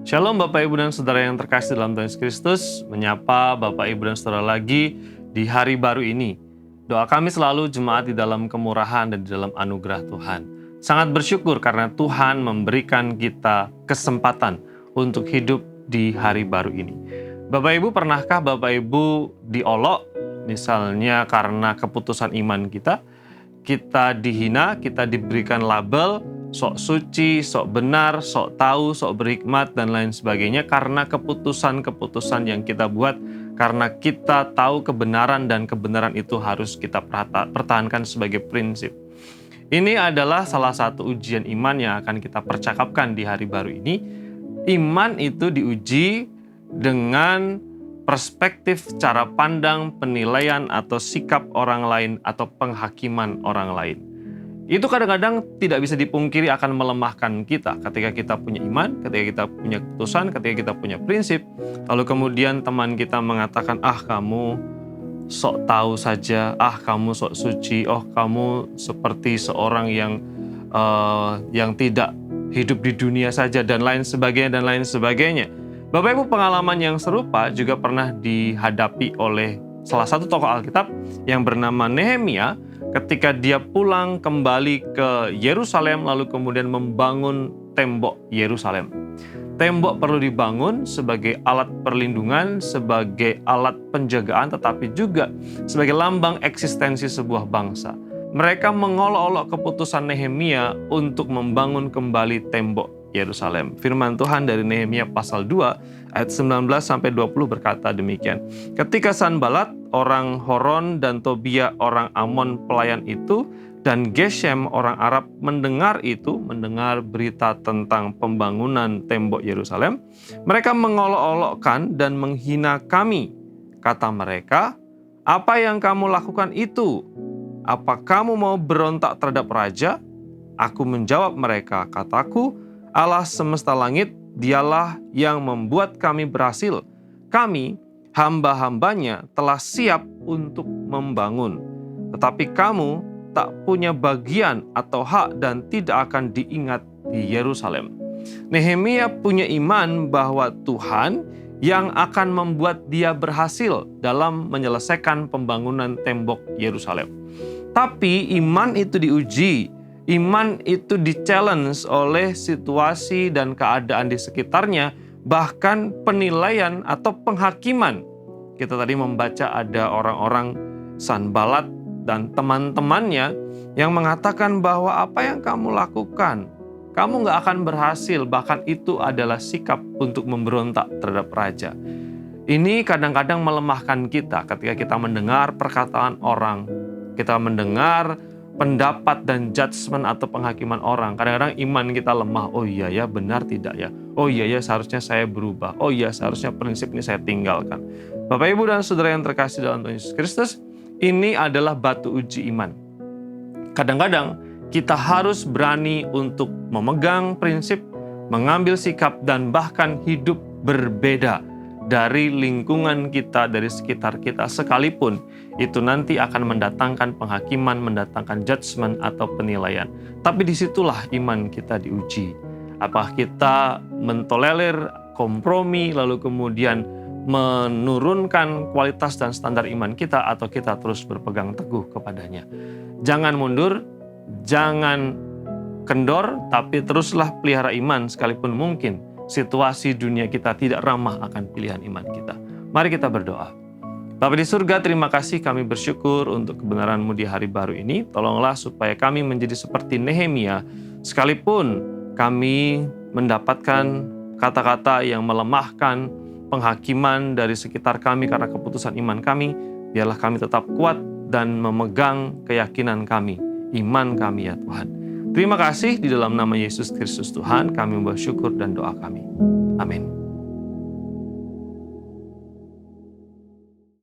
Shalom Bapak Ibu dan Saudara yang terkasih dalam Tuhan Yesus Kristus, menyapa Bapak Ibu dan Saudara lagi di hari baru ini. Doa kami selalu jemaat di dalam kemurahan dan di dalam anugerah Tuhan. Sangat bersyukur karena Tuhan memberikan kita kesempatan untuk hidup di hari baru ini. Bapak Ibu, pernahkah Bapak Ibu diolok misalnya karena keputusan iman kita dihina, kita diberikan label sok suci, sok benar, sok tahu, sok berhikmat, dan lain sebagainya karena keputusan-keputusan yang kita buat, karena kita tahu kebenaran dan kebenaran itu harus kita pertahankan sebagai prinsip. Ini adalah salah satu ujian iman yang akan kita percakapkan di hari baru ini. Iman itu diuji dengan perspektif, cara pandang, penilaian, atau sikap orang lain, atau penghakiman orang lain. Itu kadang-kadang tidak bisa dipungkiri akan melemahkan kita ketika kita punya iman, ketika kita punya keputusan, ketika kita punya prinsip. Lalu kemudian teman kita mengatakan, kamu sok tahu saja, kamu sok suci, kamu seperti seorang yang tidak hidup di dunia saja, dan lain sebagainya. Bapak Ibu, pengalaman yang serupa juga pernah dihadapi oleh salah satu tokoh Alkitab yang bernama Nehemia ketika dia pulang kembali ke Yerusalem lalu kemudian membangun tembok Yerusalem. Tembok perlu dibangun sebagai alat perlindungan, sebagai alat penjagaan, tetapi juga sebagai lambang eksistensi sebuah bangsa. Mereka mengolok-olok keputusan Nehemia untuk membangun kembali tembok Yerusalem. Firman Tuhan dari Nehemia pasal 2 ayat 19-20 berkata demikian. Ketika Sanbalat orang Horon dan Tobia orang Amon pelayan itu dan Geshem orang Arab mendengar berita tentang pembangunan tembok Yerusalem, mereka mengolok-olokkan dan menghina kami. Kata mereka, "Apa yang kamu lakukan itu? Apa kamu mau berontak terhadap raja?" Aku menjawab mereka, kataku, Allah semesta langit, dialah yang membuat kami berhasil. Kami, hamba-hambanya, telah siap untuk membangun. Tetapi kamu tak punya bagian atau hak dan tidak akan diingat di Yerusalem. Nehemia punya iman bahwa Tuhan yang akan membuat dia berhasil dalam menyelesaikan pembangunan tembok Yerusalem. Tapi iman itu diuji. Iman itu di-challenge oleh situasi dan keadaan di sekitarnya, bahkan penilaian atau penghakiman. Kita tadi membaca ada orang-orang Sanbalat dan teman-temannya yang mengatakan bahwa apa yang kamu lakukan, kamu gak akan berhasil, bahkan itu adalah sikap untuk memberontak terhadap raja. Ini kadang-kadang melemahkan kita ketika kita mendengar perkataan orang, kita mendengar pendapat dan judgement atau penghakiman orang. Kadang-kadang iman kita lemah. Oh iya ya, benar tidak ya? Oh iya ya, seharusnya saya berubah. Oh iya, seharusnya prinsip ini saya tinggalkan. Bapak Ibu dan Saudara yang terkasih dalam Tuhan Yesus Kristus, ini adalah batu uji iman. Kadang-kadang kita harus berani untuk memegang prinsip, mengambil sikap, dan bahkan hidup berbeda dari lingkungan kita, dari sekitar kita, sekalipun itu nanti akan mendatangkan penghakiman, mendatangkan judgement atau penilaian. Tapi disitulah iman kita diuji. Apakah kita mentolerir kompromi, lalu kemudian menurunkan kualitas dan standar iman kita, atau kita terus berpegang teguh kepadanya. Jangan mundur, jangan kendor, tapi teruslah pelihara iman sekalipun mungkin situasi dunia kita tidak ramah akan pilihan iman kita. Mari kita berdoa. Bapa di surga, terima kasih, kami bersyukur untuk kebenaran-Mu di hari baru ini. Tolonglah supaya kami menjadi seperti Nehemia, sekalipun kami mendapatkan kata-kata yang melemahkan penghakiman dari sekitar kami karena keputusan iman kami, biarlah kami tetap kuat dan memegang keyakinan kami, iman kami ya Tuhan. Terima kasih, di dalam nama Yesus Kristus Tuhan kami bersyukur dan doa kami. Amin.